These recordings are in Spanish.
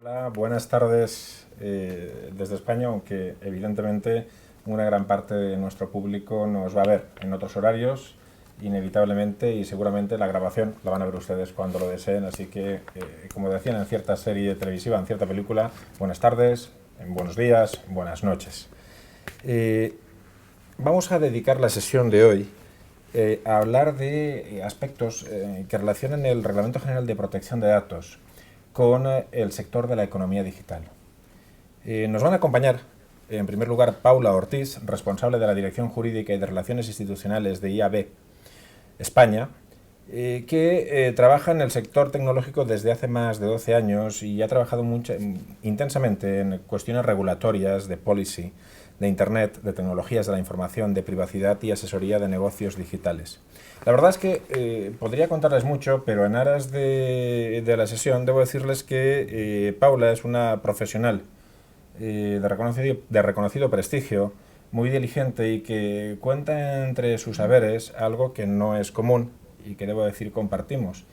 Hola, buenas tardes desde España, aunque evidentemente una gran parte de nuestro público nos va a ver en otros horarios, inevitablemente, y seguramente la grabación la van a ver ustedes cuando lo deseen, así que, como decían en cierta serie televisiva, en cierta película, buenas tardes, buenos días, buenas noches. Eh, Vamos a dedicar la sesión de hoy a hablar de aspectos que relacionan el Reglamento General de Protección de Datos con el sector de la economía digital. Nos van a acompañar, en primer lugar, Paula Ortiz, responsable de la Dirección Jurídica y de Relaciones Institucionales de IAB España, que trabaja en el sector tecnológico desde hace más de 12 años y ha trabajado intensamente en cuestiones regulatorias, de policy, de Internet, de tecnologías de la información, de privacidad y asesoría de negocios digitales. La verdad es que podría contarles mucho, pero en aras de la sesión debo decirles que Paula es una profesional de reconocido prestigio, muy diligente y que cuenta entre sus saberes algo que no es común y que debo decir compartimos,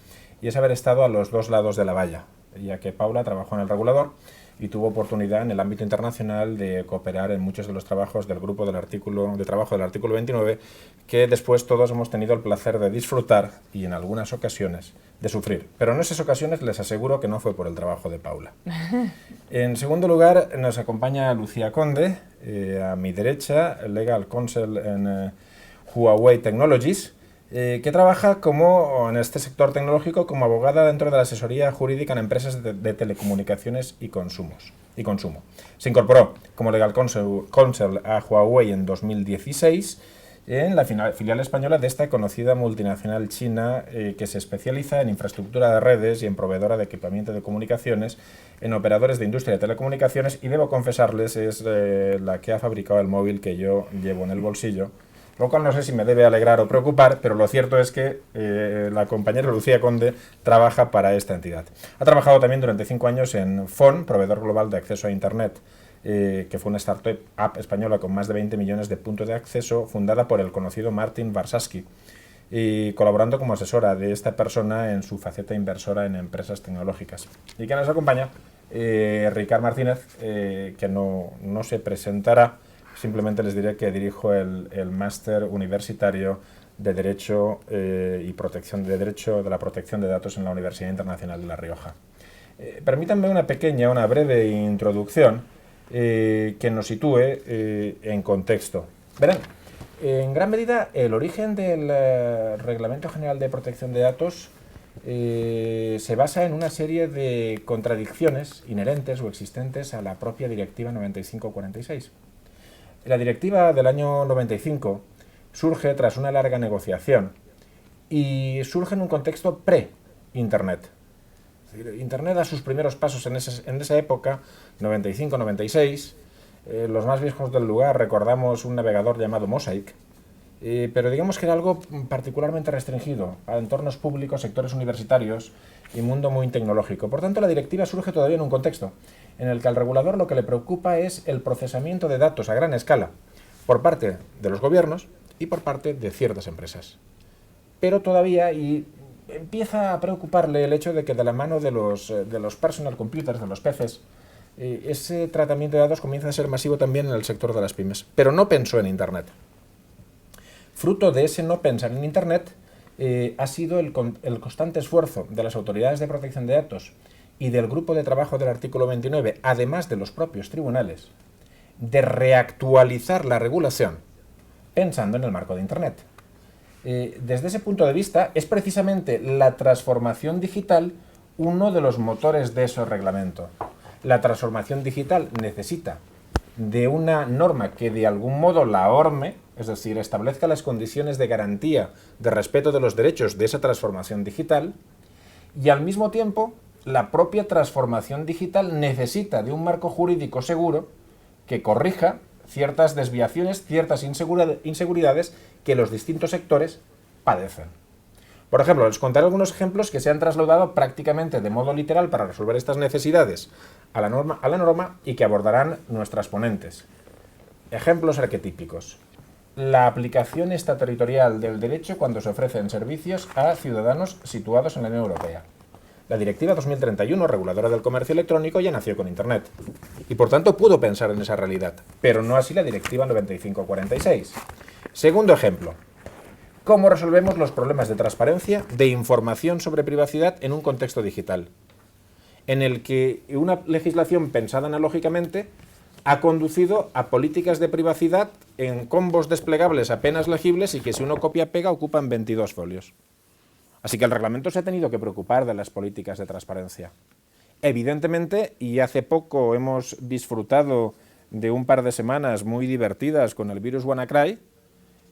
y es haber estado a los dos lados de la valla, ya que Paula trabajó en el regulador y tuvo oportunidad en el ámbito internacional de cooperar en muchos de los trabajos del grupo de trabajo del artículo 29, que después todos hemos tenido el placer de disfrutar y en algunas ocasiones de sufrir. Pero en esas ocasiones les aseguro que no fue por el trabajo de Paula. En segundo lugar, nos acompaña Lucía Conde, a mi derecha, Legal Counsel en Huawei Technologies, que trabaja en este sector tecnológico como abogada dentro de la asesoría jurídica en empresas de telecomunicaciones y consumo. Se incorporó como Legal Counsel a Huawei en 2016 en la filial española de esta conocida multinacional china que se especializa en infraestructura de redes y en proveedora de equipamiento de comunicaciones, en operadores de industria de telecomunicaciones, y debo confesarles es la que ha fabricado el móvil que yo llevo en el bolsillo, lo cual no sé si me debe alegrar o preocupar, pero lo cierto es que la compañera Lucía Conde trabaja para esta entidad. Ha trabajado también durante 5 años en FON, proveedor global de acceso a Internet, que fue una startup española con más de 20 millones de puntos de acceso, fundada por el conocido Martin Warshawski, y colaborando como asesora de esta persona en su faceta inversora en empresas tecnológicas. Y que nos acompaña, Ricard Martínez, que no se presentará. Simplemente les diré que dirijo el máster universitario de Derecho y Protección de Derecho de la Protección de Datos en la Universidad Internacional de La Rioja. Permítanme una breve introducción que nos sitúe en contexto. Verán, en gran medida el origen del Reglamento General de Protección de Datos se basa en una serie de contradicciones inherentes o existentes a la propia Directiva 95/46. La directiva del año 95 surge tras una larga negociación y surge en un contexto pre-Internet. Internet da sus primeros pasos en esa época, 95-96. Los más viejos del lugar recordamos un navegador llamado Mosaic, pero digamos que era algo particularmente restringido a entornos públicos, sectores universitarios y mundo muy tecnológico. Por tanto, la directiva surge todavía en un contexto en el que al regulador lo que le preocupa es el procesamiento de datos a gran escala por parte de los gobiernos y por parte de ciertas empresas. Pero todavía empieza a preocuparle el hecho de que de la mano de los personal computers, de los PCs, ese tratamiento de datos comienza a ser masivo también en el sector de las pymes. Pero no pensó en Internet. Fruto de ese no pensar en Internet ha sido el constante esfuerzo de las autoridades de protección de datos y del grupo de trabajo del artículo 29, además de los propios tribunales, de reactualizar la regulación pensando en el marco de Internet. Desde ese punto de vista, es precisamente la transformación digital uno de los motores de ese reglamento. La transformación digital necesita de una norma que de algún modo la horme, es decir, establezca las condiciones de garantía de respeto de los derechos de esa transformación digital, y al mismo tiempo la propia transformación digital necesita de un marco jurídico seguro que corrija ciertas desviaciones, ciertas inseguridades que los distintos sectores padecen. Por ejemplo, les contaré algunos ejemplos que se han trasladado prácticamente de modo literal para resolver estas necesidades a la norma y que abordarán nuestras ponentes. Ejemplos arquetípicos. La aplicación extraterritorial del derecho cuando se ofrecen servicios a ciudadanos situados en la Unión Europea. La Directiva 2031, reguladora del comercio electrónico, ya nació con Internet. Y por tanto pudo pensar en esa realidad, pero no así la Directiva 9546. Segundo ejemplo. ¿Cómo resolvemos los problemas de transparencia, de información sobre privacidad en un contexto digital? En el que una legislación pensada analógicamente ha conducido a políticas de privacidad en combos desplegables apenas legibles y que si uno copia-pega ocupan 22 folios. Así que el reglamento se ha tenido que preocupar de las políticas de transparencia. Evidentemente, y hace poco hemos disfrutado de un par de semanas muy divertidas con el virus WannaCry,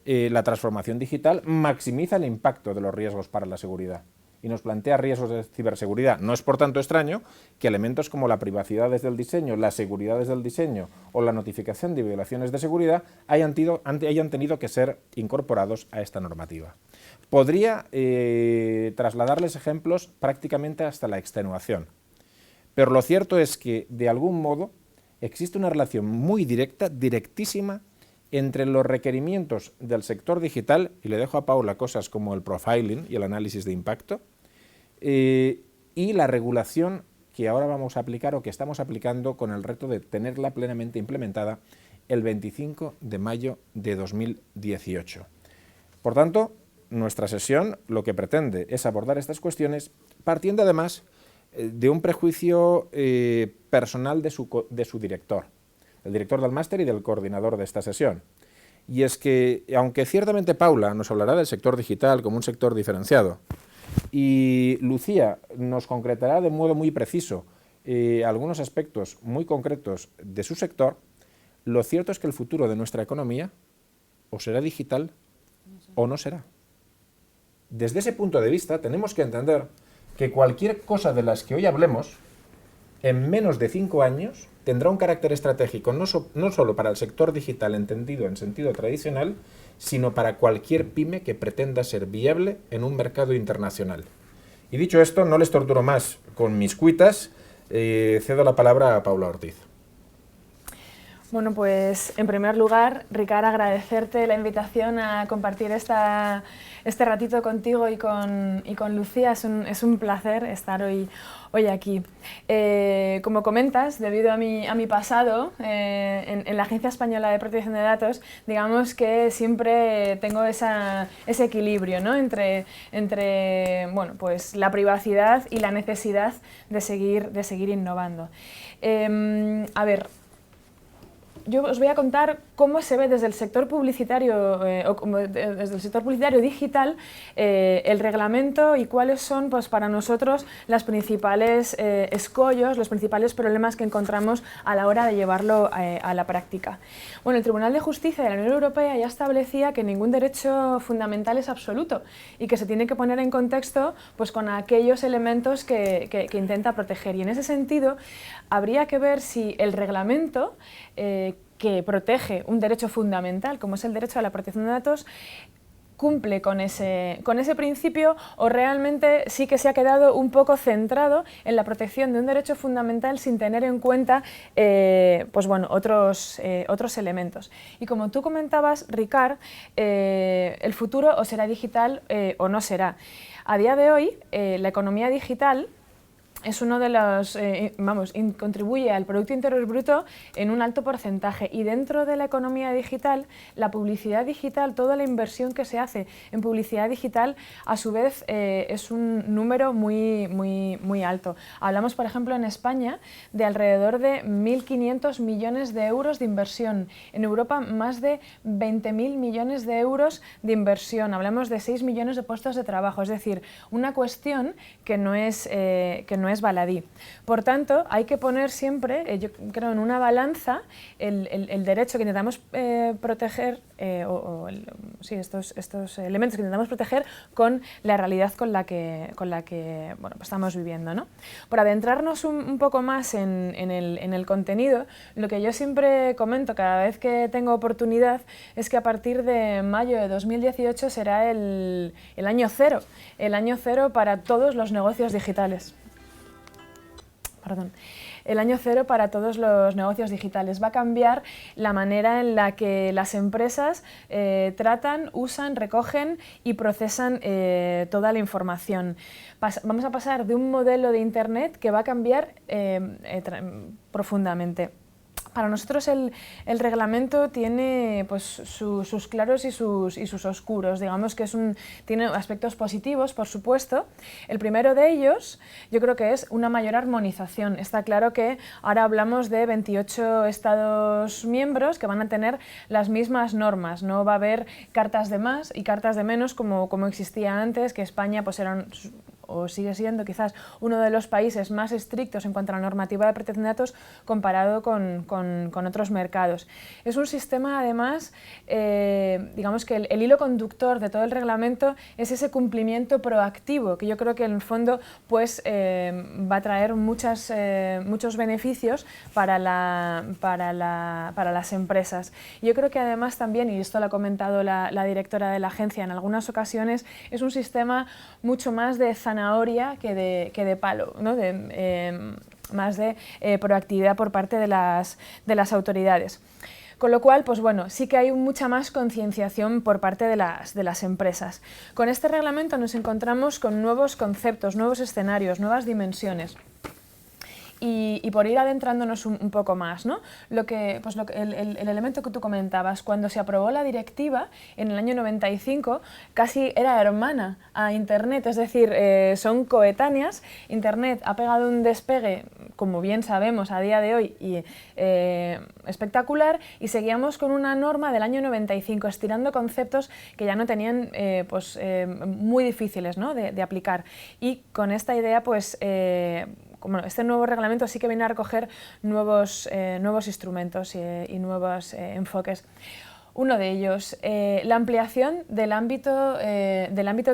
la transformación digital maximiza el impacto de los riesgos para la seguridad y nos plantea riesgos de ciberseguridad. No es por tanto extraño que elementos como la privacidad desde el diseño, la seguridad desde el diseño o la notificación de violaciones de seguridad hayan tenido que ser incorporados a esta normativa. Podría trasladarles ejemplos prácticamente hasta la extenuación, pero lo cierto es que, de algún modo, existe una relación muy directa, directísima, entre los requerimientos del sector digital, y le dejo a Paula cosas como el profiling y el análisis de impacto, y la regulación que ahora vamos a aplicar o que estamos aplicando con el reto de tenerla plenamente implementada el 25 de mayo de 2018. Por tanto, nuestra sesión lo que pretende es abordar estas cuestiones partiendo además de un prejuicio personal de su director, el director del máster y del coordinador de esta sesión. Y es que, aunque ciertamente Paula nos hablará del sector digital como un sector diferenciado, y Lucía nos concretará de modo muy preciso algunos aspectos muy concretos de su sector, lo cierto es que el futuro de nuestra economía o será digital o no será. Desde ese punto de vista tenemos que entender que cualquier cosa de las que hoy hablemos, en menos de 5 años, tendrá un carácter estratégico no solo para el sector digital entendido en sentido tradicional, sino para cualquier pyme que pretenda ser viable en un mercado internacional. Y dicho esto, no les torturo más con mis cuitas, cedo la palabra a Paula Ortiz. Bueno, pues en primer lugar, Ricard, agradecerte la invitación a compartir este ratito contigo y con Lucía. Es un placer estar hoy aquí. Como comentas, debido a mi pasado en la Agencia Española de Protección de Datos, digamos que siempre tengo ese equilibrio, ¿no? entre bueno, pues la privacidad y la necesidad de seguir innovando. A ver, yo os voy a contar cómo se ve desde el sector publicitario desde el sector publicitario digital el reglamento y cuáles son, pues, para nosotros los principales escollos, los principales problemas que encontramos a la hora de llevarlo a la práctica. Bueno, el Tribunal de Justicia de la Unión Europea ya establecía que ningún derecho fundamental es absoluto y que se tiene que poner en contexto, pues, con aquellos elementos que intenta proteger. Y en ese sentido habría que ver si el reglamento que protege un derecho fundamental, como es el derecho a la protección de datos, cumple con ese principio o realmente sí que se ha quedado un poco centrado en la protección de un derecho fundamental sin tener en cuenta pues bueno, otros elementos. Y como tú comentabas, Ricard, el futuro o será digital o no será. A día de hoy, la economía digital es uno de los, contribuye al Producto Interior Bruto en un alto porcentaje, y dentro de la economía digital, la publicidad digital, toda la inversión que se hace en publicidad digital, a su vez es un número muy alto. Hablamos, por ejemplo, en España de alrededor de 1.500 millones de euros de inversión. En Europa, más de 20.000 millones de euros de inversión. Hablamos de 6 millones de puestos de trabajo, es decir, una cuestión que no es baladí. Por tanto, hay que poner siempre, yo creo, en una balanza el derecho que intentamos proteger, estos elementos que intentamos proteger con la realidad con la que bueno, pues estamos viviendo, ¿no? Por adentrarnos un poco más en el contenido, lo que yo siempre comento cada vez que tengo oportunidad es que a partir de mayo de 2018 será el año cero para todos los negocios digitales. el año cero para todos los negocios digitales. Va a cambiar la manera en la que las empresas tratan, usan, recogen y procesan toda la información. Vamos a pasar de un modelo de Internet que va a cambiar profundamente. Para nosotros el reglamento tiene pues, sus claros y sus oscuros. Digamos que tiene aspectos positivos, por supuesto. El primero de ellos yo creo que es una mayor armonización. Está claro que ahora hablamos de 28 Estados miembros que van a tener las mismas normas. No va a haber cartas de más y cartas de menos como existía antes, que España pues, era o sigue siendo quizás uno de los países más estrictos en cuanto a la normativa de protección de datos comparado con otros mercados. Es un sistema, además, digamos que el hilo conductor de todo el reglamento es ese cumplimiento proactivo, que yo creo que en el fondo pues, va a traer muchos beneficios para las empresas. Yo creo que además también, y esto lo ha comentado la directora de la agencia en algunas ocasiones, es un sistema mucho más de zanahoria que de palo, ¿no? Más de proactividad por parte de las autoridades. Con lo cual, pues bueno, sí que hay mucha más concienciación por parte de las empresas. Con este reglamento nos encontramos con nuevos conceptos, nuevos escenarios, nuevas dimensiones. Y por ir adentrándonos un poco más, ¿no? El elemento que tú comentabas, cuando se aprobó la directiva en el año 95, casi era hermana a Internet, es decir, son coetáneas. Internet ha pegado un despegue, como bien sabemos a día de hoy, espectacular, y seguíamos con una norma del año 95, estirando conceptos que ya no tenían muy difíciles, ¿no? de aplicar. Y con esta idea, pues, bueno, este nuevo reglamento sí que viene a recoger nuevos instrumentos y nuevos enfoques. Uno de ellos, la ampliación del ámbito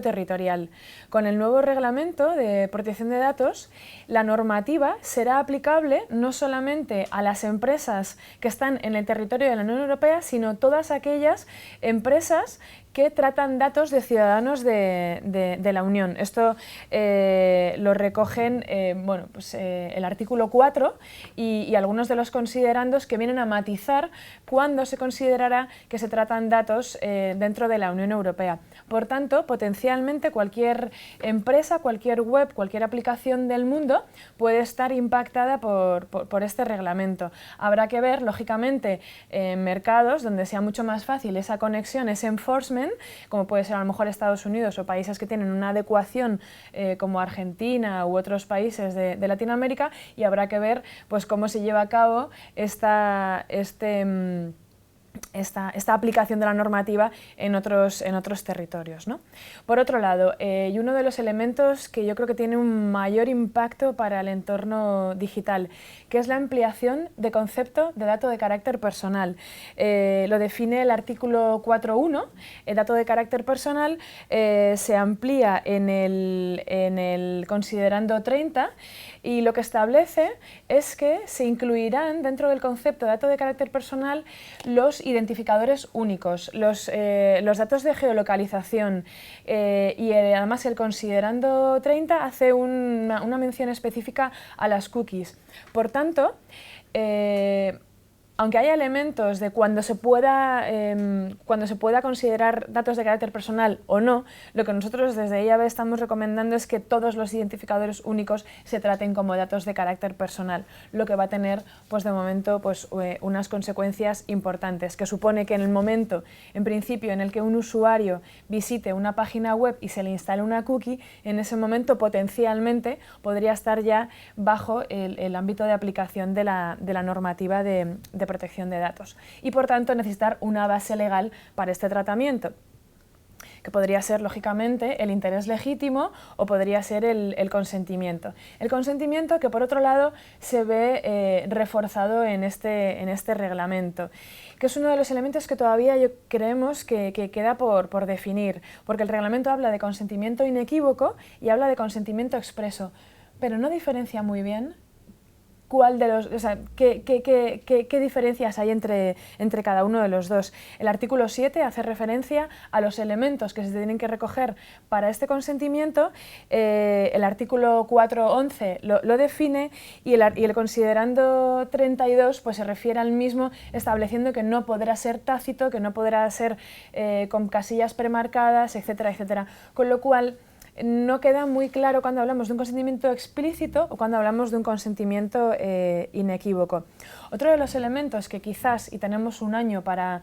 territorial. Con el nuevo reglamento de protección de datos, la normativa será aplicable no solamente a las empresas que están en el territorio de la Unión Europea, sino todas aquellas empresas que tratan datos de ciudadanos de la Unión. Esto lo recogen el artículo 4 y algunos de los considerandos que vienen a matizar cuándo se considerará que se tratan datos dentro de la Unión Europea. Por tanto, potencialmente cualquier empresa, cualquier web, cualquier aplicación del mundo puede estar impactada por este reglamento. Habrá que ver, lógicamente, en mercados donde sea mucho más fácil esa conexión, ese enforcement, como puede ser a lo mejor Estados Unidos o países que tienen una adecuación como Argentina u otros países de Latinoamérica, y habrá que ver pues, cómo se lleva a cabo esta aplicación de la normativa en otros territorios, ¿no? Por otro lado, y uno de los elementos que yo creo que tiene un mayor impacto para el entorno digital, que es la ampliación de concepto de dato de carácter personal. Lo define el artículo 4.1, el dato de carácter personal se amplía en el considerando 30, y lo que establece es que se incluirán dentro del concepto de dato de carácter personal los identificadores únicos, los datos de geolocalización, y además el considerando 30 hace una mención específica a las cookies. Por tanto, aunque haya elementos de cuando se pueda considerar datos de carácter personal o no, lo que nosotros desde IAB estamos recomendando es que todos los identificadores únicos se traten como datos de carácter personal, lo que va a tener pues, de momento pues, unas consecuencias importantes, que supone que en el momento, en principio, en el que un usuario visite una página web y se le instale una cookie, en ese momento potencialmente podría estar ya bajo el ámbito de aplicación de la normativa de protección de datos, y por tanto necesitar una base legal para este tratamiento, que podría ser lógicamente el interés legítimo o podría ser el consentimiento. El consentimiento que por otro lado se ve reforzado en este reglamento, que es uno de los elementos que todavía creemos que queda por definir, porque el reglamento habla de consentimiento inequívoco y habla de consentimiento expreso, pero no diferencia muy bien cuál de los, o sea, qué diferencias hay entre cada uno de los dos. El artículo 7 hace referencia a los elementos que se tienen que recoger para este consentimiento, el artículo 4.11 lo define y el considerando 32 pues se refiere al mismo, estableciendo que no podrá ser tácito, que no podrá ser con casillas premarcadas, etcétera, etcétera. Con lo cual, no queda muy claro cuando hablamos de un consentimiento explícito o cuando hablamos de un consentimiento inequívoco. Otro de los elementos que quizás, y tenemos un año para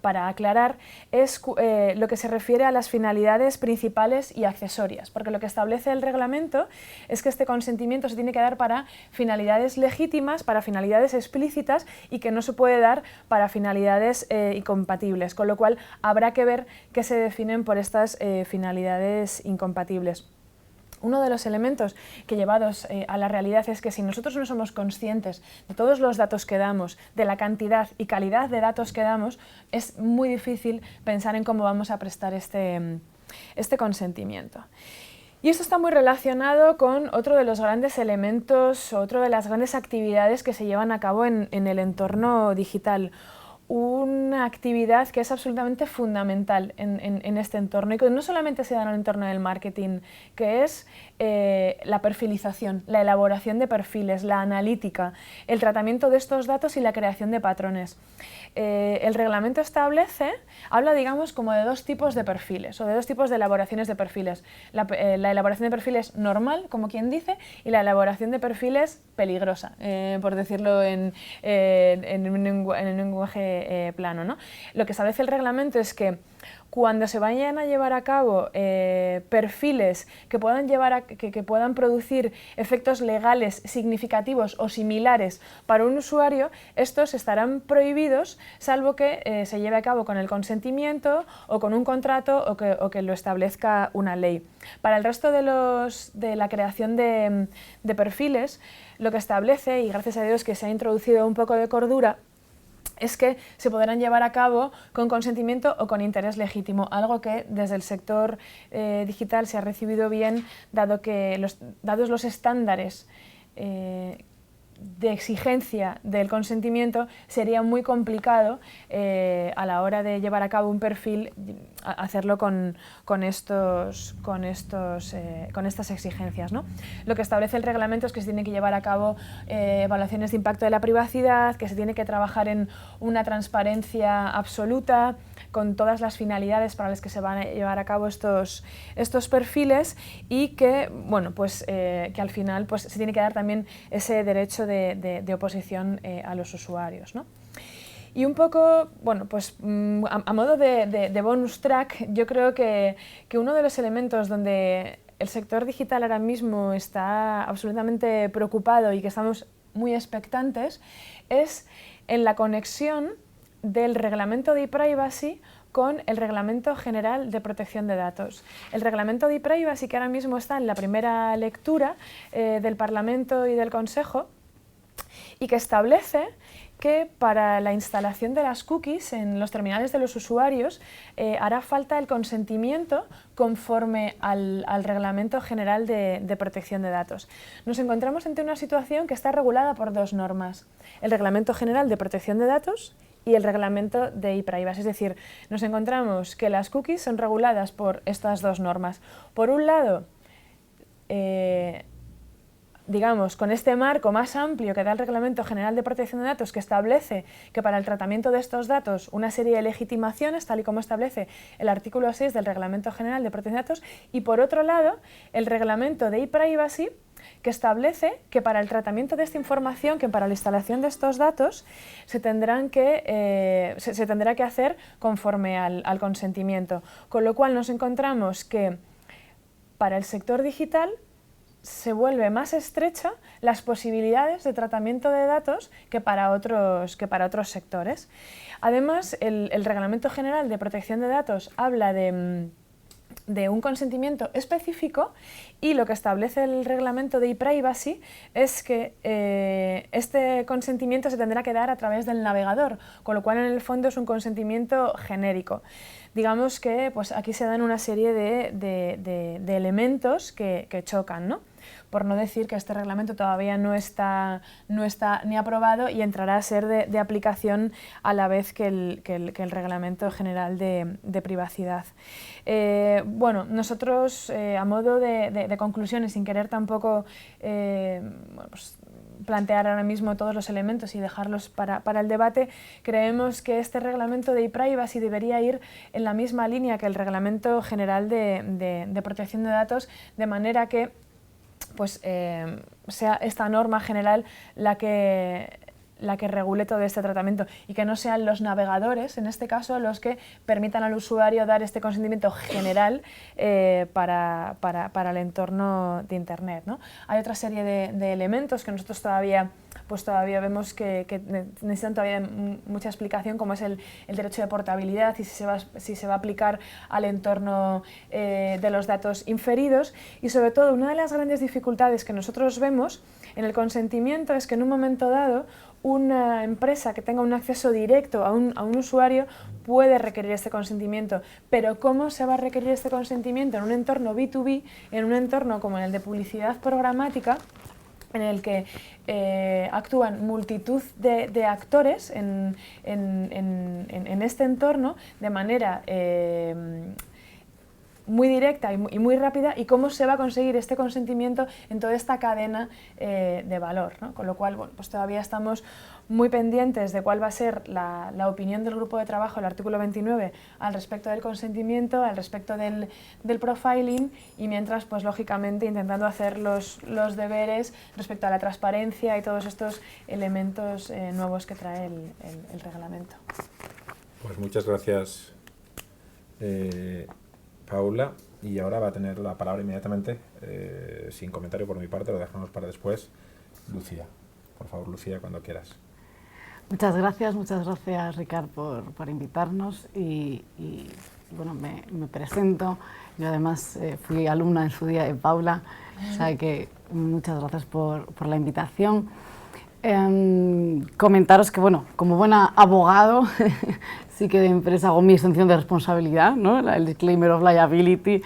aclarar, es lo que se refiere a las finalidades principales y accesorias, porque lo que establece el reglamento es que este consentimiento se tiene que dar para finalidades legítimas, para finalidades explícitas y que no se puede dar para finalidades incompatibles, con lo cual habrá que ver qué se definen por estas finalidades incompatibles. Uno de los elementos que llevados a la realidad es que si nosotros no somos conscientes de todos los datos que damos, de la cantidad y calidad de datos que damos, es muy difícil pensar en cómo vamos a prestar este consentimiento. Y esto está muy relacionado con otro de los grandes elementos, otro de las grandes actividades que se llevan a cabo en el entorno digital. Una actividad que es absolutamente fundamental en este entorno y que no solamente se da en el entorno del marketing, que es la perfilización, la elaboración de perfiles, la analítica, el tratamiento de estos datos y la creación de patrones. El reglamento habla digamos como de dos tipos de perfiles o de dos tipos de elaboraciones de perfiles. La elaboración de perfiles normal, como quien dice, y la elaboración de perfiles peligrosa, por decirlo en un lenguaje plano, ¿no? Lo que establece el reglamento es que cuando se vayan a llevar a cabo perfiles que puedan producir efectos legales significativos o similares para un usuario, estos estarán prohibidos salvo que se lleve a cabo con el consentimiento o con un contrato o que lo establezca una ley. Para el resto de la creación de perfiles, lo que establece, y gracias a Dios que se ha introducido un poco de cordura, es que se podrán llevar a cabo con consentimiento o con interés legítimo, algo que desde el sector digital se ha recibido bien, dados los estándares de exigencia del consentimiento, sería muy complicado a la hora de llevar a cabo un perfil hacerlo con estas exigencias, ¿no? Lo que establece el reglamento es que se tiene que llevar a cabo evaluaciones de impacto de la privacidad, que se tiene que trabajar en una transparencia absoluta, con todas las finalidades para las que se van a llevar a cabo estos perfiles y que, bueno, pues, que al final pues, se tiene que dar también ese derecho de oposición a los usuarios, ¿no? Y un poco, bueno, pues a modo de bonus track, yo creo que uno de los elementos donde el sector digital ahora mismo está absolutamente preocupado y que estamos muy expectantes es en la conexión del reglamento de e-privacy con el Reglamento General de Protección de Datos. El Reglamento de e-privacy, que ahora mismo está en la primera lectura del Parlamento y del Consejo, y que establece que para la instalación de las cookies en los terminales de los usuarios hará falta el consentimiento conforme al Reglamento General de Protección de Datos. Nos encontramos ante una situación que está regulada por dos normas: el Reglamento General de Protección de Datos y el reglamento de e-privacy. Es decir, nos encontramos que las cookies son reguladas por estas dos normas. Por un lado, digamos, con este marco más amplio que da el Reglamento General de Protección de Datos, que establece que para el tratamiento de estos datos una serie de legitimaciones, tal y como establece el artículo 6 del Reglamento General de Protección de Datos, y por otro lado, el reglamento de e-privacy, que establece que para el tratamiento de esta información, que para la instalación de estos datos, se tendrá que hacer conforme al consentimiento. Con lo cual nos encontramos que para el sector digital se vuelve más estrecha las posibilidades de tratamiento de datos que para otros sectores. Además, el Reglamento General de Protección de Datos habla de un consentimiento específico, y lo que establece el reglamento de e-privacy es que este consentimiento se tendrá que dar a través del navegador, con lo cual en el fondo es un consentimiento genérico. Digamos que pues, aquí se dan una serie de elementos que chocan, ¿no? por no decir que este reglamento todavía no está ni aprobado y entrará a ser de aplicación a la vez que el Reglamento General de Privacidad. Bueno, nosotros, a modo de conclusiones, sin querer tampoco bueno, pues, plantear ahora mismo todos los elementos y dejarlos para el debate, creemos que este reglamento de e-privacy debería ir en la misma línea que el Reglamento General de Protección de Datos, de manera que pues, sea esta norma general la que regule todo este tratamiento y que no sean los navegadores, en este caso, los que permitan al usuario dar este consentimiento general para el entorno de Internet, ¿no? Hay otra serie de elementos que nosotros todavía vemos que necesitan todavía mucha explicación, como es el derecho de portabilidad y si se va a aplicar al entorno de los datos inferidos. Y sobre todo, una de las grandes dificultades que nosotros vemos en el consentimiento es que en un momento dado una empresa que tenga un acceso directo a un usuario puede requerir este consentimiento, pero ¿cómo se va a requerir este consentimiento en un entorno B2B, en un entorno como en el de publicidad programática, en el que actúan multitud de actores en este entorno de manera muy directa y muy rápida, y cómo se va a conseguir este consentimiento en toda esta cadena de valor, ¿no? Con lo cual, bueno, pues todavía estamos muy pendientes de cuál va a ser la opinión del grupo de trabajo, el artículo 29, al respecto del consentimiento, al respecto del profiling, y mientras, pues lógicamente, intentando hacer los deberes respecto a la transparencia y todos estos elementos nuevos que trae el reglamento. Pues muchas gracias, Paula, y ahora va a tener la palabra inmediatamente, sin comentario por mi parte, lo dejamos para después, Lucía. Por favor, Lucía, cuando quieras. Muchas gracias, Ricard, por invitarnos y bueno, me presento. Yo además fui alumna en su día de Paula, o sea que muchas gracias por la invitación. Comentaros que, bueno, como buena abogado, sí que de empresa hago mi exención de responsabilidad, ¿no? El disclaimer of liability,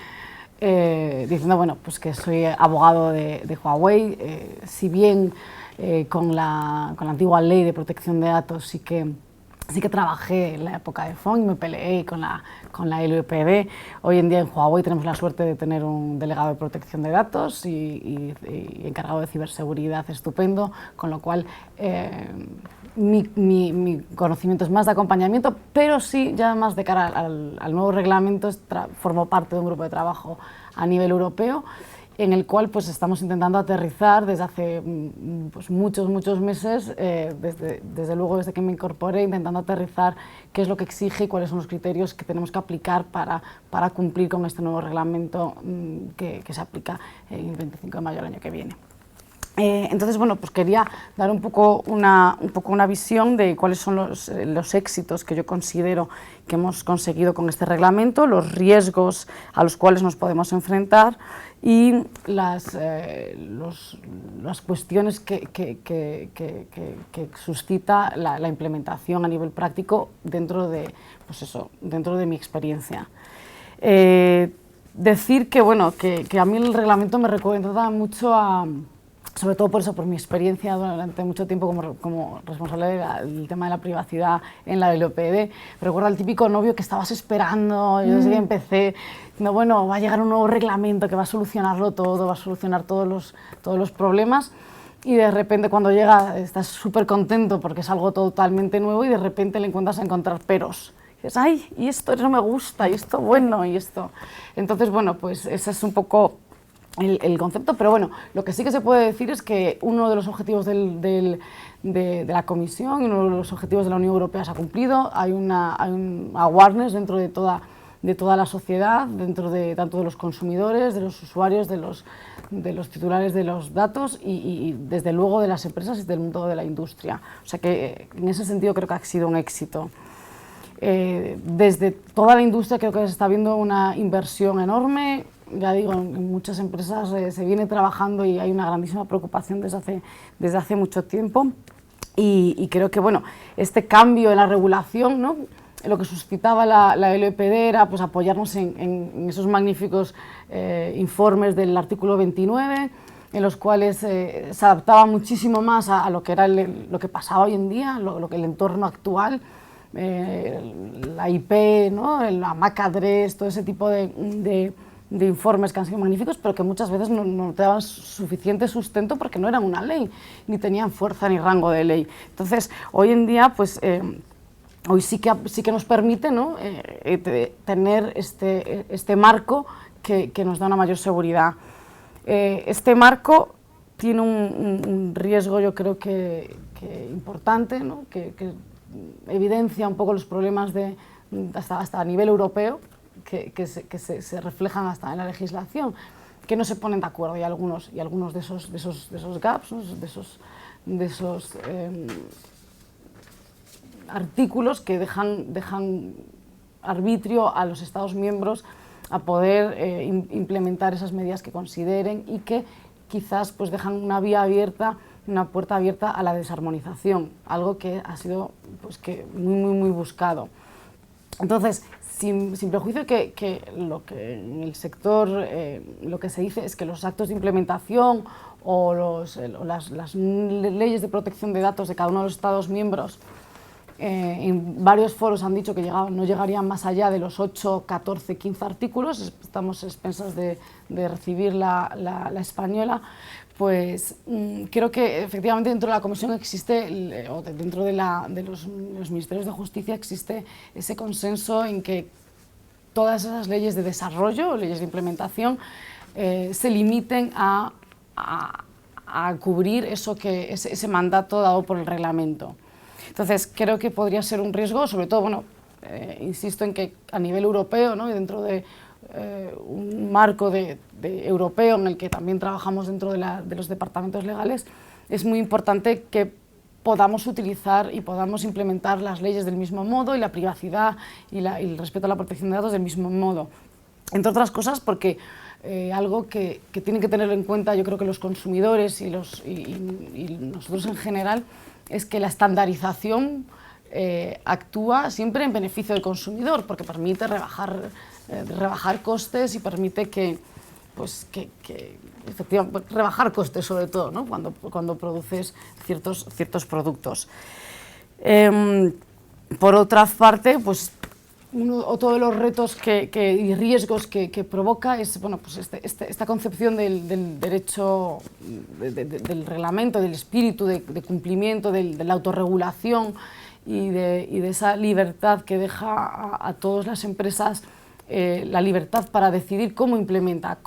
diciendo, bueno, pues que soy abogado de Huawei, si bien con la antigua ley de protección de datos sí que trabajé en la época de FON y me peleé con la LUPD. Hoy en día en Huawei tenemos la suerte de tener un delegado de protección de datos y encargado de ciberseguridad estupendo, con lo cual mi conocimiento es más de acompañamiento, pero sí ya más de cara al nuevo reglamento. Formo parte de un grupo de trabajo a nivel europeo en el cual pues estamos intentando aterrizar desde hace pues, muchos meses, desde luego desde que me incorporé, intentando aterrizar qué es lo que exige y cuáles son los criterios que tenemos que aplicar para cumplir con este nuevo reglamento que se aplica el 25 de mayo del año que viene. Entonces, bueno, pues quería dar un poco una visión de cuáles son los éxitos que yo considero que hemos conseguido con este reglamento, los riesgos a los cuales nos podemos enfrentar y las cuestiones que suscita la implementación a nivel práctico dentro de mi experiencia. Decir que, bueno, que a mí el reglamento me recuerda mucho sobre todo por mi experiencia durante mucho tiempo como responsable del tema de la privacidad en la LOPD. Recuerdo al típico novio que estabas esperando, yo desde que empecé, no, bueno, va a llegar un nuevo reglamento que va a solucionarlo todo, va a solucionar todos los problemas, y de repente cuando llega estás súper contento porque es algo totalmente nuevo y de repente le encuentras a encontrar peros. Y dices, ay, y esto no me gusta, y esto bueno, y esto. Entonces, bueno, pues ese es un poco el concepto, pero bueno, lo que sí que se puede decir es que uno de los objetivos de la Comisión y uno de los objetivos de la Unión Europea se ha cumplido. Hay un awareness dentro de toda la sociedad, dentro de tanto de los consumidores, de los usuarios, de los titulares de los datos y desde luego de las empresas y del mundo de la industria. O sea que en ese sentido creo que ha sido un éxito. Desde toda la industria creo que se está viendo una inversión enorme. Ya digo, en muchas empresas se viene trabajando y hay una grandísima preocupación desde hace mucho tiempo, y creo que, bueno, este cambio en la regulación, ¿no? Lo que suscitaba la LOPD era pues, apoyarnos en esos magníficos informes del artículo 29, en los cuales se adaptaba muchísimo más a lo que era lo que pasaba hoy en día, lo que el entorno actual, la IP, ¿no? La MAC address, todo ese tipo de informes que han sido magníficos, pero que muchas veces no te daban suficiente sustento porque no eran una ley, ni tenían fuerza ni rango de ley. Entonces, hoy en día, pues, hoy sí que nos permite, ¿no? Tener este marco que nos da una mayor seguridad. Este marco tiene un riesgo, yo creo que importante, ¿no? que evidencia un poco los problemas hasta a nivel europeo, que se reflejan hasta en la legislación, que no se ponen de acuerdo, y algunos de esos gaps, ¿no? de esos artículos que dejan arbitrio a los Estados miembros a poder implementar esas medidas que consideren, y que quizás pues dejan una vía abierta, una puerta abierta a la desarmonización, algo que ha sido pues, muy buscado. Entonces, sin prejuicio que lo que en el sector lo que se dice es que los actos de implementación o las leyes de protección de datos de cada uno de los Estados miembros, en varios foros han dicho que no llegarían más allá de los 8, 14, 15 artículos. Estamos a expensas de recibir la española. Pues creo que efectivamente dentro de la Comisión existe, o dentro de los Ministerios de Justicia existe ese consenso en que todas esas leyes de desarrollo, leyes de implementación, se limiten a cubrir ese mandato dado por el reglamento. Entonces, creo que podría ser un riesgo, sobre todo, bueno, insisto en que a nivel europeo, ¿no? Y dentro de un marco europeo en el que también trabajamos dentro de los departamentos legales, es muy importante que podamos utilizar y podamos implementar las leyes del mismo modo, y la privacidad y el respeto a la protección de datos del mismo modo. Entre otras cosas porque algo que tienen que tener en cuenta, yo creo que los consumidores y nosotros en general, es que la estandarización actúa siempre en beneficio del consumidor, porque permite rebajar costes y permite efectivamente, rebajar costes sobre todo, ¿no? cuando produces ciertos productos. Por otra parte, pues otro de los retos y riesgos que provoca es, bueno, pues esta concepción del derecho, del reglamento, del espíritu de cumplimiento, de la autorregulación y de esa libertad que deja a todas las empresas, la libertad para decidir cómo implementa,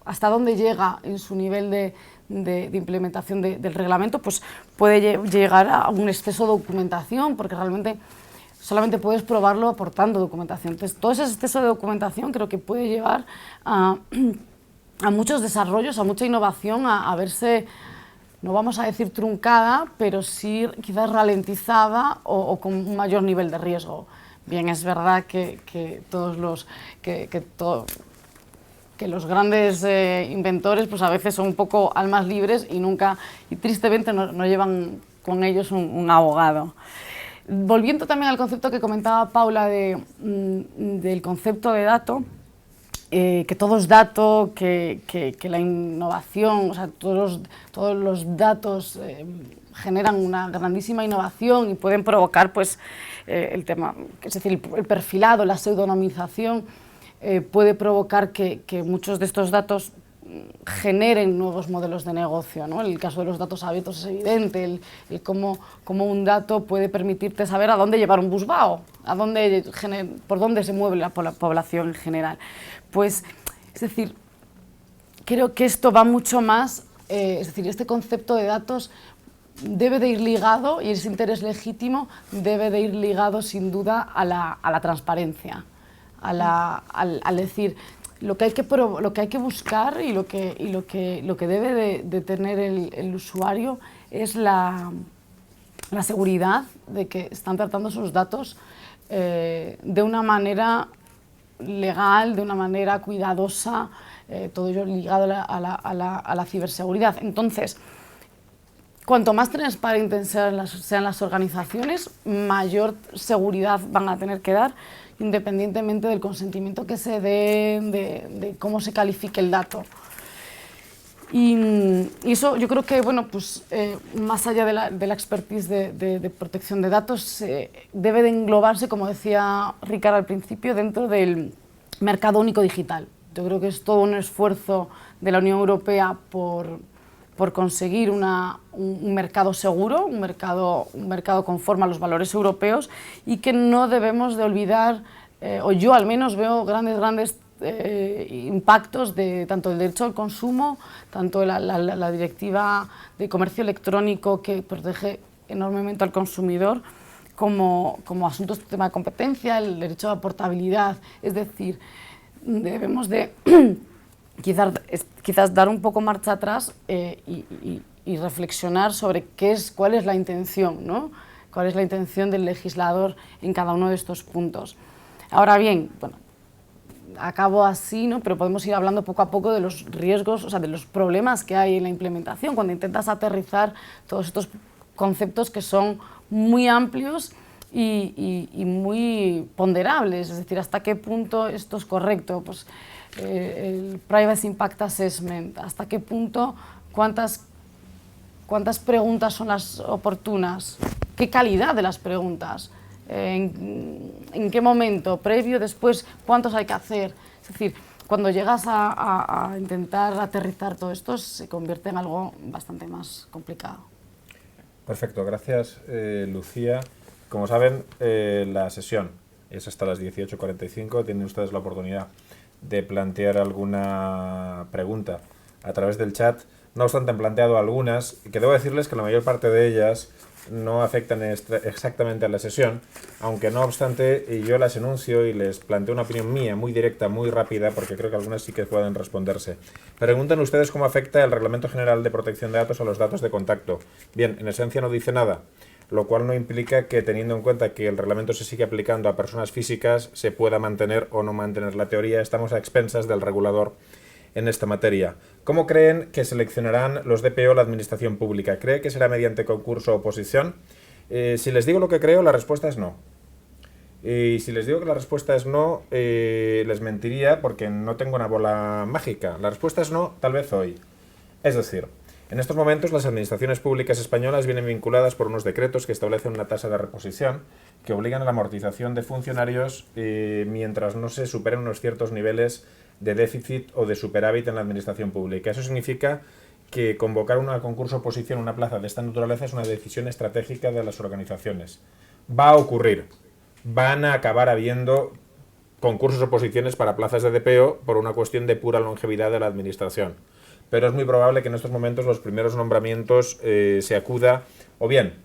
hasta dónde llega en su nivel de implementación del reglamento, pues puede llegar a un exceso de documentación, porque realmente solamente puedes probarlo aportando documentación. Entonces, todo ese exceso de documentación creo que puede llevar a muchos desarrollos, a mucha innovación, a verse, no vamos a decir truncada, pero sí quizás ralentizada o con un mayor nivel de riesgo. Bien, es verdad que los grandes inventores pues a veces son un poco almas libres y tristemente no llevan con ellos un abogado. Volviendo también al concepto que comentaba Paula del concepto de dato, que todo es dato, que la innovación, o sea, todos los datos generan una grandísima innovación y pueden provocar pues, el tema, es decir, el perfilado, la pseudonimización, puede provocar que muchos de estos datos generen nuevos modelos de negocio, ¿no? En el caso de los datos abiertos es evidente, el cómo un dato puede permitirte saber a dónde llevar un busvao, por dónde se mueve la población en general. Pues, es decir, creo que esto va mucho más, es decir, este concepto de datos debe de ir ligado, y ese interés legítimo debe de ir ligado sin duda a la transparencia, al decir, lo que hay que buscar y lo que debe de tener el usuario es la seguridad de que están tratando sus datos de una manera legal, de una manera cuidadosa, todo ello ligado a la ciberseguridad. Entonces, cuanto más transparentes sean las organizaciones, mayor seguridad van a tener que dar, independientemente del consentimiento que se dé, de cómo se califique el dato. Y eso yo creo que, bueno, pues, más allá de la expertise de protección de datos, debe de englobarse, como decía Ricard al principio, dentro del mercado único digital. Yo creo que es todo un esfuerzo de la Unión Europea por conseguir un mercado seguro, un mercado conforme a los valores europeos, y que no debemos de olvidar, o yo al menos veo grandes impactos de tanto el derecho al consumo, tanto la directiva de comercio electrónico que protege enormemente al consumidor, como asuntos de tema de competencia, el derecho a portabilidad. Es decir, debemos de quizás dar un poco marcha atrás y reflexionar sobre cuál es la intención, ¿no? Cuál es la intención del legislador en cada uno de estos puntos. Ahora bien, bueno, acabo así, ¿no? Pero podemos ir hablando poco a poco de los riesgos, o sea, de los problemas que hay en la implementación, cuando intentas aterrizar todos estos conceptos que son muy amplios y muy ponderables, es decir, hasta qué punto esto es correcto, pues, el Privacy Impact Assessment, hasta qué punto, cuántas preguntas son las oportunas, qué calidad de las preguntas, en qué momento, previo, después, cuántos hay que hacer. Es decir, cuando llegas a intentar aterrizar todo esto, se convierte en algo bastante más complicado. Perfecto, gracias Lucía. Como saben, la sesión es hasta las 18:45, tienen ustedes la oportunidad de plantear alguna pregunta a través del chat. No obstante, han planteado algunas, que debo decirles que la mayor parte de ellas no afectan exactamente a la sesión, aunque no obstante yo las enuncio y les planteo una opinión mía muy directa, muy rápida, porque creo que algunas sí que pueden responderse. Preguntan ustedes cómo afecta el Reglamento General de Protección de Datos a los datos de contacto. Bien, en esencia no dice nada, lo cual no implica que, teniendo en cuenta que el reglamento se sigue aplicando a personas físicas, se pueda mantener o no mantener la teoría. Estamos a expensas del regulador en esta materia. ¿Cómo creen que seleccionarán los DPO la administración pública? ¿Cree que será mediante concurso o oposición? Si les digo lo que creo, la respuesta es no. Y si les digo que la respuesta es no, les mentiría porque no tengo una bola mágica. La respuesta es no, tal vez hoy. Es decir, en estos momentos las administraciones públicas españolas vienen vinculadas por unos decretos que establecen una tasa de reposición que obligan a la amortización de funcionarios mientras no se superen unos ciertos niveles de déficit o de superávit en la administración pública. Eso significa que convocar un concurso oposición a una plaza de esta naturaleza es una decisión estratégica de las organizaciones. Va a ocurrir. Van a acabar habiendo concursos oposiciones para plazas de DPO por una cuestión de pura longevidad de la administración. Pero es muy probable que en estos momentos los primeros nombramientos se acuda o bien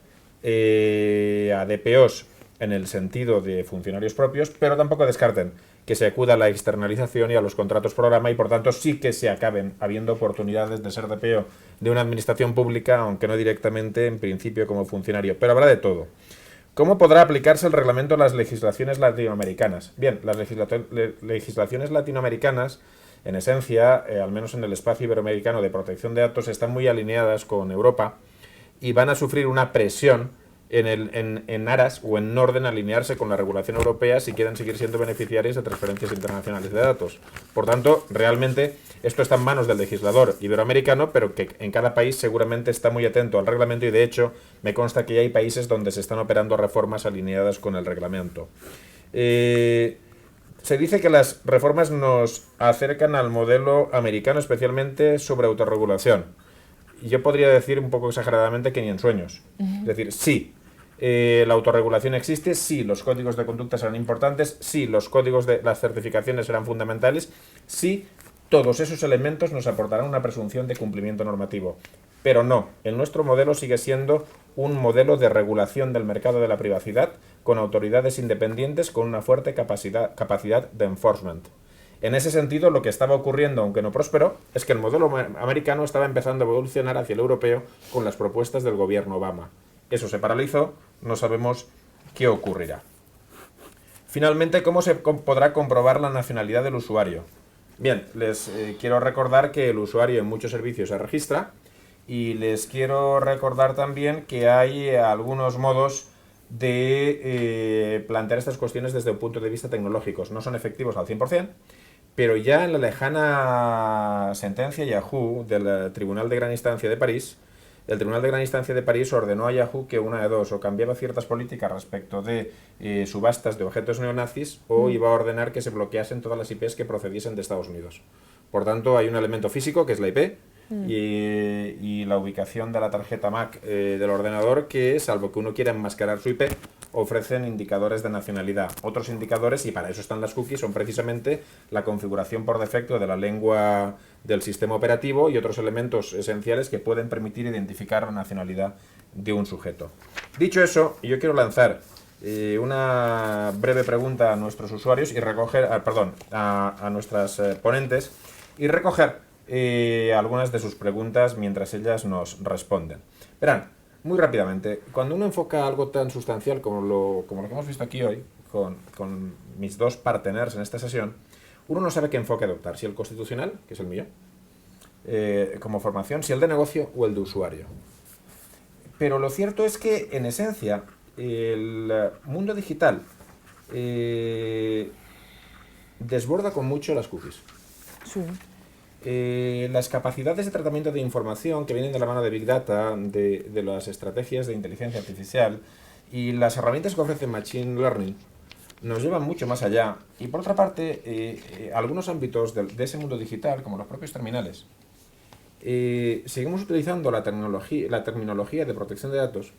a DPOs en el sentido de funcionarios propios, pero tampoco descarten que se acuda a la externalización y a los contratos programa y por tanto sí que se acaben habiendo oportunidades de ser DPO de una administración pública, aunque no directamente en principio como funcionario. Pero habrá de todo. ¿Cómo podrá aplicarse el reglamento a las legislaciones latinoamericanas? Bien, las legislaciones latinoamericanas, en esencia, al menos en el espacio iberoamericano de protección de datos, están muy alineadas con Europa y van a sufrir una presión en aras o en orden a alinearse con la regulación europea si quieren seguir siendo beneficiarios de transferencias internacionales de datos. Por tanto, realmente esto está en manos del legislador iberoamericano, pero que en cada país seguramente está muy atento al reglamento y de hecho me consta que ya hay países donde se están operando reformas alineadas con el reglamento. Se dice que las reformas nos acercan al modelo americano, especialmente sobre autorregulación. Yo podría decir un poco exageradamente que ni en sueños. Es decir, sí, la autorregulación existe, sí, los códigos de conducta serán importantes, sí, los códigos de las certificaciones serán fundamentales, sí, todos esos elementos nos aportarán una presunción de cumplimiento normativo. Pero no, el nuestro modelo sigue siendo un modelo de regulación del mercado de la privacidad con autoridades independientes con una fuerte capacidad de enforcement. En ese sentido, lo que estaba ocurriendo, aunque no prosperó, es que el modelo americano estaba empezando a evolucionar hacia el europeo con las propuestas del gobierno Obama. Eso se paralizó, no sabemos qué ocurrirá. Finalmente, ¿cómo se podrá comprobar la nacionalidad del usuario? Bien, les quiero recordar que el usuario en muchos servicios se registra y les quiero recordar también que hay algunos modos de plantear estas cuestiones desde un punto de vista tecnológico. No son efectivos al 100%, Pero ya en la lejana sentencia Yahoo del Tribunal de Gran Instancia de París, el Tribunal de Gran Instancia de París ordenó a Yahoo que una de dos, o cambiaba ciertas políticas respecto de subastas de objetos neonazis, o iba a ordenar que se bloqueasen todas las IPs que procediesen de Estados Unidos. Por tanto, hay un elemento físico, que es la IP, y la ubicación de la tarjeta MAC del ordenador, que, salvo que uno quiera enmascarar su IP, ofrecen indicadores de nacionalidad. Otros indicadores, y para eso están las cookies, son precisamente la configuración por defecto de la lengua del sistema operativo y otros elementos esenciales que pueden permitir identificar la nacionalidad de un sujeto. Dicho eso, yo quiero lanzar una breve pregunta a nuestros usuarios y recoger, a nuestras ponentes, y recoger algunas de sus preguntas mientras ellas nos responden. Verán, muy rápidamente, cuando uno enfoca algo tan sustancial como lo que hemos visto aquí hoy, con mis dos partners en esta sesión, uno no sabe qué enfoque adoptar, si el constitucional, que es el mío, como formación, si el de negocio o el de usuario. Pero lo cierto es que, en esencia, el mundo digital desborda con mucho las cookies. Sí. Las capacidades de tratamiento de información que vienen de la mano de Big Data, de las estrategias de inteligencia artificial y las herramientas que ofrece Machine Learning nos llevan mucho más allá. Y por otra parte, algunos ámbitos de ese mundo digital, como los propios terminales, seguimos utilizando la terminología de protección de datos,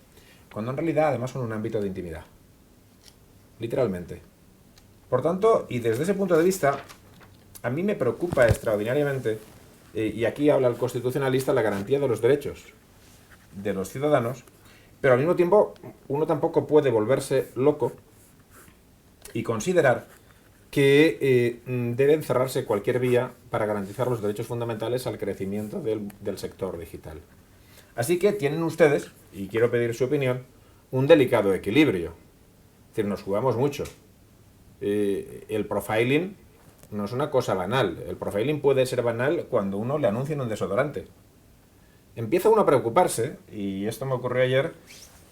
cuando en realidad además son un ámbito de intimidad. Literalmente. Por tanto, y desde ese punto de vista, a mí me preocupa extraordinariamente, y aquí habla el constitucionalista, la garantía de los derechos de los ciudadanos, pero al mismo tiempo uno tampoco puede volverse loco y considerar que deben cerrarse cualquier vía para garantizar los derechos fundamentales al crecimiento del sector digital. Así que tienen ustedes, y quiero pedir su opinión, un delicado equilibrio. Es decir, nos jugamos mucho. El profiling no es una cosa banal. El profiling puede ser banal cuando uno le anuncia un desodorante. Empieza uno a preocuparse, y esto me ocurrió ayer,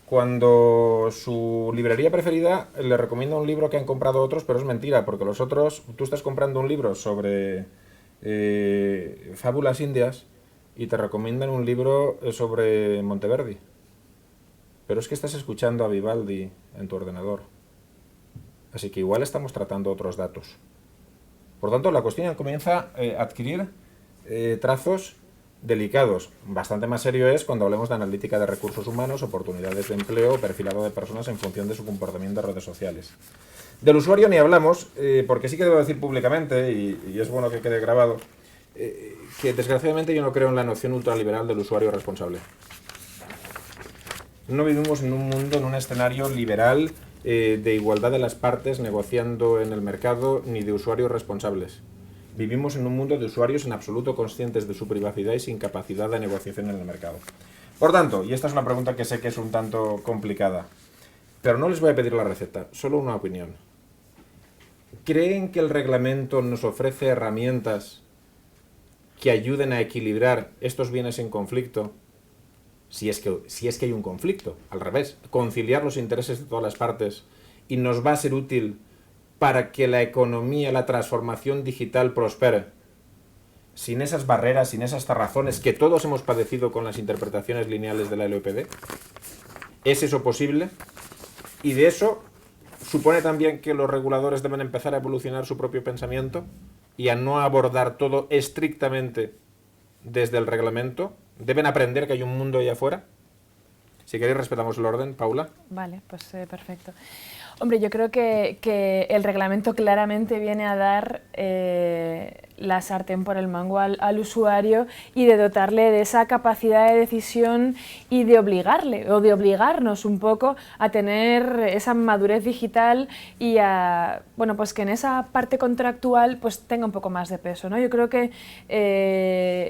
cuando su librería preferida le recomienda un libro que han comprado otros, pero es mentira, porque los otros, tú estás comprando un libro sobre fábulas indias y te recomiendan un libro sobre Monteverdi. Pero es que estás escuchando a Vivaldi en tu ordenador. Así que igual estamos tratando otros datos. Por tanto, la cuestión comienza a adquirir trazos delicados. Bastante más serio es cuando hablemos de analítica de recursos humanos, oportunidades de empleo, perfilado de personas en función de su comportamiento en redes sociales. Del usuario ni hablamos, porque sí que debo decir públicamente, y es bueno que quede grabado, que desgraciadamente yo no creo en la noción ultraliberal del usuario responsable. No vivimos en un mundo, en un escenario liberal, de igualdad de las partes negociando en el mercado, ni de usuarios responsables. Vivimos en un mundo de usuarios en absoluto conscientes de su privacidad y sin capacidad de negociación en el mercado. Por tanto, y esta es una pregunta que sé que es un tanto complicada, pero no les voy a pedir la receta, solo una opinión. ¿Creen que el reglamento nos ofrece herramientas que ayuden a equilibrar estos bienes en conflicto? Si es que hay un conflicto, al revés, conciliar los intereses de todas las partes, y nos va a ser útil para que la economía, la transformación digital prospere, sin esas barreras, sin esas cerrazones que todos hemos padecido con las interpretaciones lineales de la LOPD. ¿Es eso posible? Y de eso supone también que los reguladores deben empezar a evolucionar su propio pensamiento y a no abordar todo estrictamente desde el reglamento. ¿Deben aprender que hay un mundo allá afuera? Si queréis, respetamos el orden. Paula. Vale, pues perfecto. Hombre, yo creo que el reglamento claramente viene a dar la sartén por el mango al usuario y de dotarle de esa capacidad de decisión y de obligarle o de obligarnos un poco a tener esa madurez digital y a, bueno, pues que en esa parte contractual pues tenga un poco más de peso, ¿no? Yo creo que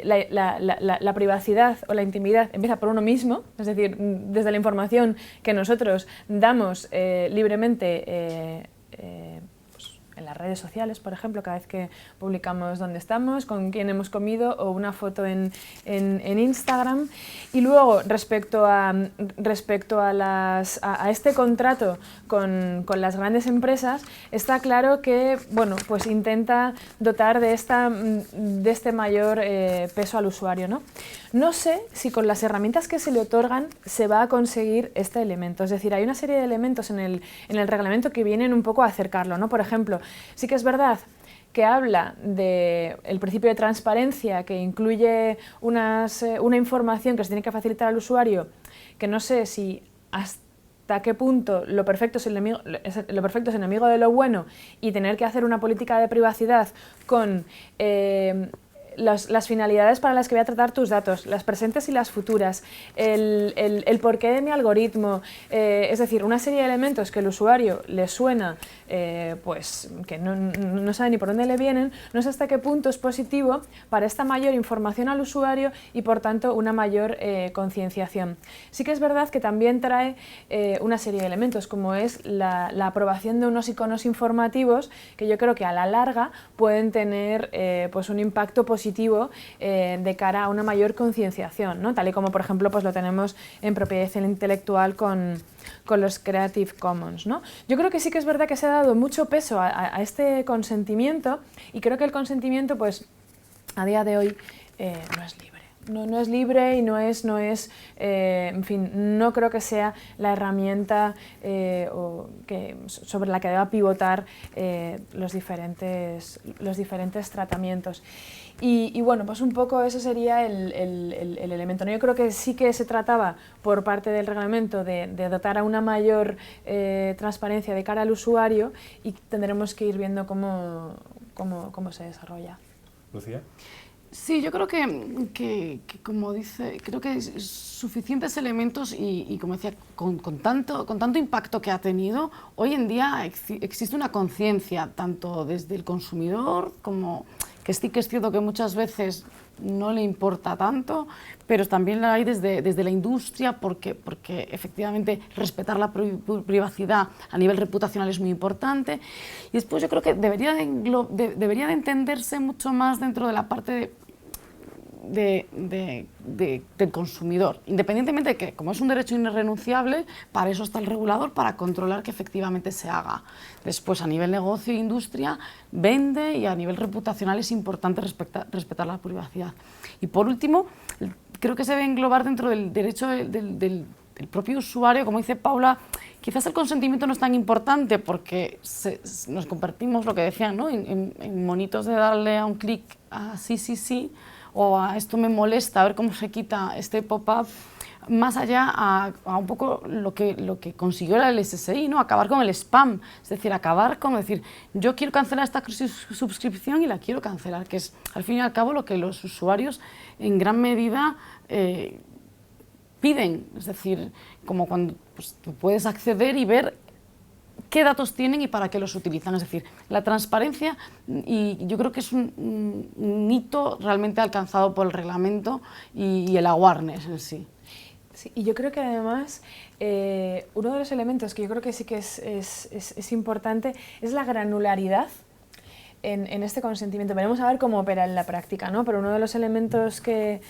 la privacidad o la intimidad empieza por uno mismo, es decir, desde la información que nosotros damos libremente pues, las redes sociales, por ejemplo, cada vez que publicamos dónde estamos, con quién hemos comido o una foto en Instagram. Y luego, respecto a este contrato con las grandes empresas, está claro que, bueno, pues intenta dotar de este mayor peso al usuario, ¿no? No sé si con las herramientas que se le otorgan se va a conseguir este elemento. Es decir, hay una serie de elementos en el reglamento que vienen un poco a acercarlo, ¿no? Por ejemplo, sí que es verdad que habla del principio de transparencia, que incluye una información que se tiene que facilitar al usuario, que no sé si hasta qué punto lo perfecto es enemigo de lo bueno, y tener que hacer una política de privacidad con las finalidades para las que voy a tratar tus datos, las presentes y las futuras, el porqué de mi algoritmo, es decir, una serie de elementos que el usuario le suena, pues que no sabe ni por dónde le vienen, no sé hasta qué punto es positivo para esta mayor información al usuario y por tanto una mayor concienciación. Sí que es verdad que también trae una serie de elementos, como es la aprobación de unos iconos informativos que yo creo que a la larga pueden tener pues un impacto positivo de cara a una mayor concienciación, ¿no? Tal y como por ejemplo pues lo tenemos en propiedad intelectual con los Creative Commons, ¿no? Yo creo que sí que es verdad que se ha dado mucho peso a este consentimiento, y creo que el consentimiento pues a día de hoy no es libre. No es libre y no es en fin, no creo que sea la herramienta sobre la que deba pivotar los diferentes tratamientos. Y bueno, pues un poco eso sería el elemento, ¿no? Yo creo que sí que se trataba por parte del reglamento de dotar a una mayor transparencia de cara al usuario, y tendremos que ir viendo cómo se desarrolla. Lucía. Sí, yo creo que como dice, creo que hay suficientes elementos y como decía, con tanto impacto que ha tenido, hoy en día existe una conciencia tanto desde el consumidor como que sí que es cierto que muchas veces no le importa tanto, pero también la hay desde la industria porque efectivamente respetar la privacidad a nivel reputacional es muy importante. Y después yo creo que debería de entenderse mucho más dentro de la parte del consumidor, independientemente de que, como es un derecho irrenunciable, para eso está el regulador, para controlar que efectivamente se haga. Después, a nivel negocio e industria, vende, y a nivel reputacional es importante respetar la privacidad. Y por último, creo que se debe englobar dentro del derecho del propio usuario, como dice Paula. Quizás el consentimiento no es tan importante porque nos convertimos, lo que decían, ¿no?, en monitos de darle a un clic a sí, o a esto me molesta, a ver cómo se quita este pop-up, más allá a un poco lo que consiguió la LSSI, ¿no?, acabar con el spam, es decir, acabar con decir, yo quiero cancelar esta suscripción y la quiero cancelar, que es al fin y al cabo lo que los usuarios en gran medida piden, es decir, como cuando pues, tú puedes acceder y ver qué datos tienen y para qué los utilizan. Es decir, la transparencia, y yo creo que es un hito realmente alcanzado por el reglamento y el awareness en sí. Sí, y yo creo que además uno de los elementos que yo creo que sí que es importante es la granularidad en este consentimiento. Veremos a ver cómo opera en la práctica, ¿no? Pero uno de los elementos que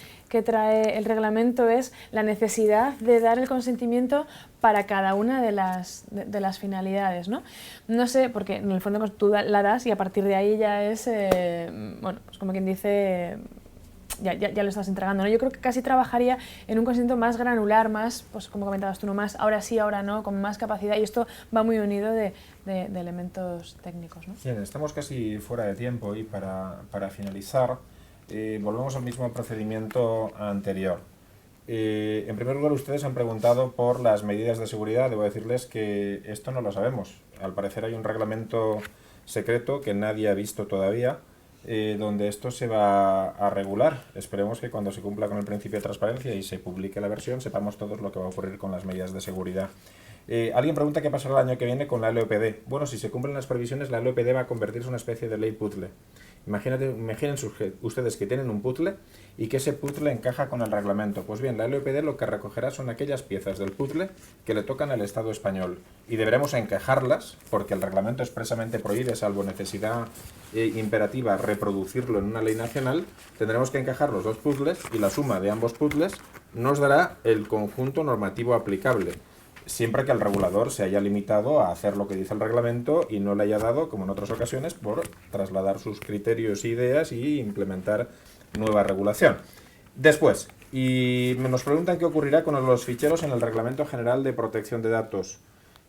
trae el reglamento es la necesidad de dar el consentimiento para cada una de las finalidades, ¿no? No sé, porque en el fondo tú la das y a partir de ahí ya es, bueno, pues como quien dice, ya lo estás entregando, ¿no? Yo creo que casi trabajaría en un consentimiento más granular, más, pues como comentabas tú, no más ahora sí, ahora no, con más capacidad, y esto va muy unido de elementos técnicos, ¿no? Bien, estamos casi fuera de tiempo y para finalizar volvemos al mismo procedimiento anterior. En primer lugar, ustedes han preguntado por las medidas de seguridad. Debo decirles que esto no lo sabemos. Al parecer hay un reglamento secreto que nadie ha visto todavía, donde esto se va a regular. Esperemos que cuando se cumpla con el principio de transparencia y se publique la versión, sepamos todos lo que va a ocurrir con las medidas de seguridad. Alguien pregunta qué pasará el año que viene con la LOPD. Bueno, si se cumplen las previsiones, la LOPD va a convertirse en una especie de ley puzzle. Imagínense ustedes que tienen un puzzle y que ese puzzle encaja con el reglamento. Pues bien, la LOPD lo que recogerá son aquellas piezas del puzzle que le tocan al Estado español y deberemos encajarlas porque el reglamento expresamente prohíbe, salvo necesidad imperativa, reproducirlo en una ley nacional. Tendremos que encajar los dos puzzles y la suma de ambos puzzles nos dará el conjunto normativo aplicable, siempre que el regulador se haya limitado a hacer lo que dice el reglamento y no le haya dado, como en otras ocasiones, por trasladar sus criterios e ideas y implementar nueva regulación. Después, y nos preguntan qué ocurrirá con los ficheros en el Reglamento General de Protección de Datos.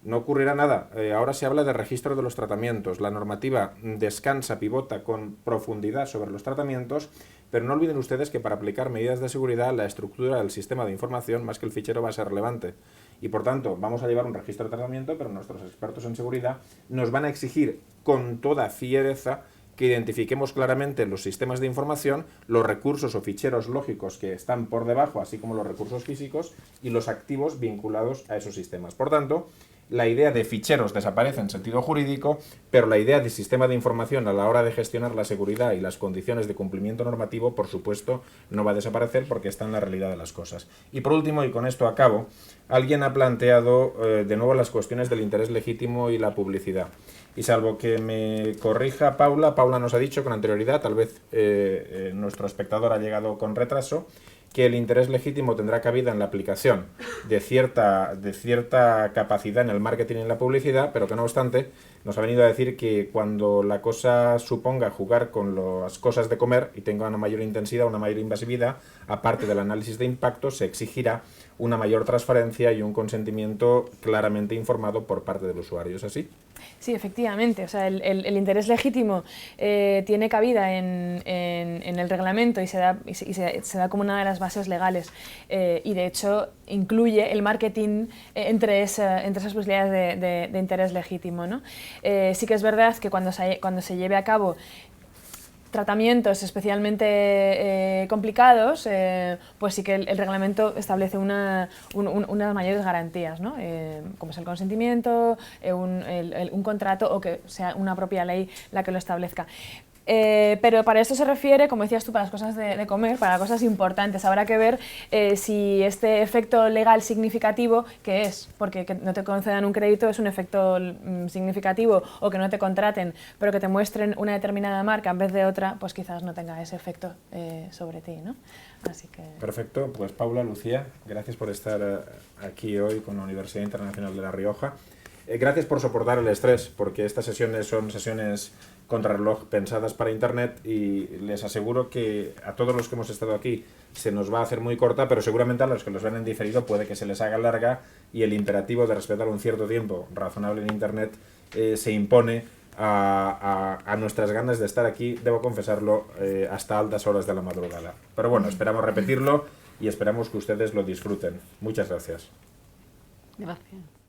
No ocurrirá nada. Ahora se habla de registro de los tratamientos. La normativa descansa, pivota con profundidad sobre los tratamientos, pero no olviden ustedes que para aplicar medidas de seguridad la estructura del sistema de información más que el fichero va a ser relevante. Y por tanto vamos a llevar un registro de tratamiento, pero nuestros expertos en seguridad nos van a exigir con toda fiereza que identifiquemos claramente los sistemas de información, los recursos o ficheros lógicos que están por debajo, así como los recursos físicos y los activos vinculados a esos sistemas. Por tanto, la idea de ficheros desaparece en sentido jurídico, pero la idea de sistema de información a la hora de gestionar la seguridad y las condiciones de cumplimiento normativo, por supuesto, no va a desaparecer porque está en la realidad de las cosas. Y por último, y con esto acabo, alguien ha planteado de nuevo las cuestiones del interés legítimo y la publicidad. Y salvo que me corrija Paula nos ha dicho con anterioridad, tal vez nuestro espectador ha llegado con retraso, que el interés legítimo tendrá cabida en la aplicación de cierta capacidad en el marketing y en la publicidad, pero que no obstante nos ha venido a decir que cuando la cosa suponga jugar con las cosas de comer y tenga una mayor intensidad, una mayor invasividad, aparte del análisis de impacto, se exigirá una mayor transparencia y un consentimiento claramente informado por parte del usuario. ¿Es así? Sí, efectivamente. O sea, el interés legítimo tiene cabida en el reglamento y se da como una de las bases legales. Y de hecho incluye el marketing entre esas posibilidades de interés legítimo, ¿no? Sí que es verdad que cuando se lleve a cabo tratamientos especialmente complicados, pues sí que el reglamento establece unas mayores garantías, ¿no? Como es el consentimiento, un contrato o que sea una propia ley la que lo establezca. Pero para esto se refiere, como decías tú, para las cosas de comer, para cosas importantes. Habrá que ver si este efecto legal significativo, ¿qué es? Porque que no te concedan un crédito es un efecto significativo, o que no te contraten, pero que te muestren una determinada marca en vez de otra, pues quizás no tenga ese efecto sobre ti, ¿no? Así que... Perfecto. Pues Paula, Lucía, gracias por estar aquí hoy con la Universidad Internacional de La Rioja. Gracias por soportar el estrés, porque estas sesiones son sesiones contrarreloj pensadas para Internet y les aseguro que a todos los que hemos estado aquí se nos va a hacer muy corta, pero seguramente a los que los ven en diferido puede que se les haga larga y el imperativo de respetar un cierto tiempo razonable en Internet se impone a nuestras ganas de estar aquí, debo confesarlo, hasta altas horas de la madrugada. Pero bueno, esperamos repetirlo y esperamos que ustedes lo disfruten. Muchas gracias. Gracias.